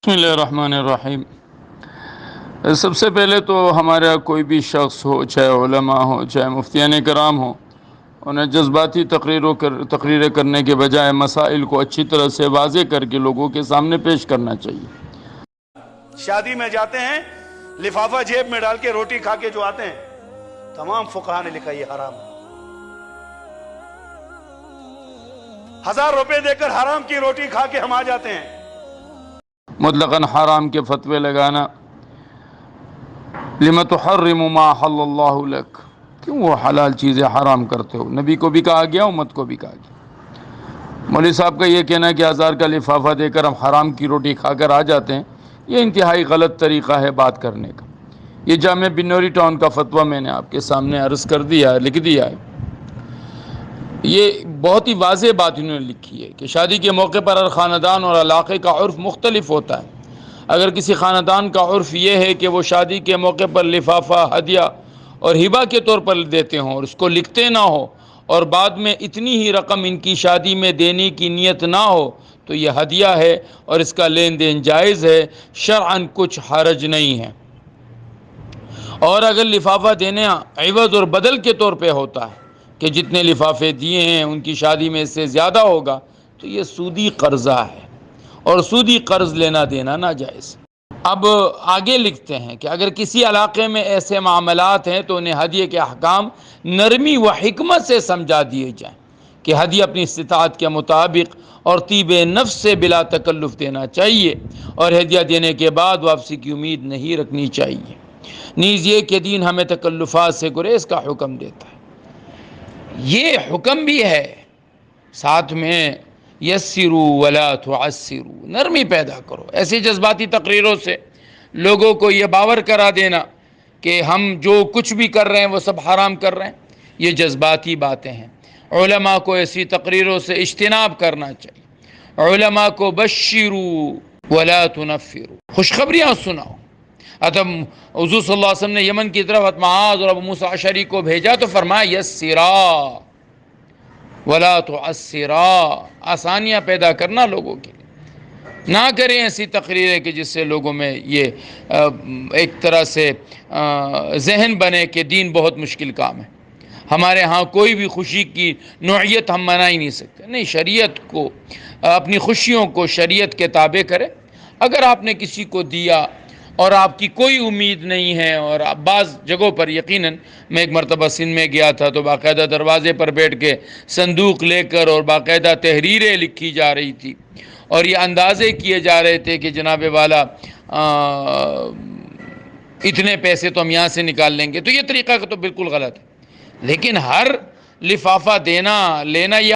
بسم اللہ الرحمن الرحیم۔ سب سے پہلے تو ہمارا کوئی بھی شخص ہو، چاہے علماء ہو، چاہے مفتیان کرام ہو، انہیں جذباتی تقریریں کرنے کے بجائے مسائل کو اچھی طرح سے واضح کر کے لوگوں کے سامنے پیش کرنا چاہیے۔ شادی میں جاتے ہیں، لفافہ جیب میں ڈال کے روٹی کھا کے جو آتے ہیں، تمام فقہاء نے لکھا یہ حرام ہے۔ 1000 روپے دے کر حرام کی روٹی کھا کے ہم آ جاتے ہیں۔ مطلقاً حرام کے فتوے لگانا، لِمَ تُحَرِّمُ مَا حَلَّ اللَّهُ لَكَ، کیوں وہ حلال چیزیں حرام کرتے ہو؟ نبی کو بھی کہا گیا، امت کو بھی کہا گیا۔ مولوی صاحب کا یہ کہنا کہ 1000 کا لفافہ دے کر ہم حرام کی روٹی کھا کر آ جاتے ہیں، یہ انتہائی غلط طریقہ ہے بات کرنے کا۔ یہ جامعہ بنوری ٹاؤن کا فتویٰ میں نے آپ کے سامنے عرض کر دیا ہے، لکھ دیا ہے۔ یہ بہت ہی واضح بات انہوں نے لکھی ہے کہ شادی کے موقع پر ہر خاندان اور علاقے کا عرف مختلف ہوتا ہے۔ اگر کسی خاندان کا عرف یہ ہے کہ وہ شادی کے موقع پر لفافہ، ہدیہ اور ہبہ کے طور پر دیتے ہوں اور اس کو لکھتے نہ ہو، اور بعد میں اتنی ہی رقم ان کی شادی میں دینے کی نیت نہ ہو، تو یہ ہدیہ ہے اور اس کا لین دین جائز ہے، شرعاً کچھ حرج نہیں ہے۔ اور اگر لفافہ دینے عوض اور بدل کے طور پہ ہوتا ہے کہ جتنے لفافے دیے ہیں ان کی شادی میں اس سے زیادہ ہوگا، تو یہ سودی قرضہ ہے اور سودی قرض لینا دینا ناجائز۔ اب آگے لکھتے ہیں کہ اگر کسی علاقے میں ایسے معاملات ہیں تو انہیں ہدیے کے احکام نرمی و حکمت سے سمجھا دیے جائیں کہ ہدیہ اپنی استطاعت کے مطابق اور طیب نفس سے بلا تکلف دینا چاہیے، اور ہدیہ دینے کے بعد واپسی کی امید نہیں رکھنی چاہیے۔ نیز یہ کہ دین ہمیں تکلفات سے گریز کا حکم دیتا ہے۔ یہ حکم بھی ہے، ساتھ میں یسروا ولا تعسروا، نرمی پیدا کرو۔ ایسی جذباتی تقریروں سے لوگوں کو یہ باور کرا دینا کہ ہم جو کچھ بھی کر رہے ہیں وہ سب حرام کر رہے ہیں، یہ جذباتی باتیں ہیں۔ علماء کو ایسی تقریروں سے اجتناب کرنا چاہیے۔ علماء کو بشروا ولا تنفروا، خوشخبریاں سناؤ۔ ادب حضور صلی اللہ علیہ وسلم نے یمن کی طرف معاذ اور ابو موسیٰ اشعری کو بھیجا تو فرمایا یسرا ولا تعسرا، آسانیاں پیدا کرنا لوگوں کے لیے۔ نہ کریں ایسی تقریریں کہ جس سے لوگوں میں یہ ایک طرح سے ذہن بنے کہ دین بہت مشکل کام ہے، ہمارے ہاں کوئی بھی خوشی کی نوعیت ہم منا ہی نہیں سکتے۔ نہیں، شریعت کو، اپنی خوشیوں کو شریعت کے تابع کرے۔ اگر آپ نے کسی کو دیا اور آپ کی کوئی امید نہیں ہے، اور بعض جگہوں پر یقیناً، میں ایک مرتبہ سندھ میں گیا تھا تو باقاعدہ دروازے پر بیٹھ کے صندوق لے کر اور باقاعدہ تحریریں لکھی جا رہی تھی، اور یہ اندازے کیے جا رہے تھے کہ جناب والا اتنے پیسے تو ہم یہاں سے نکال لیں گے۔ تو یہ طریقہ تو بالکل غلط ہے، لیکن ہر لفافہ دینا لینا یہ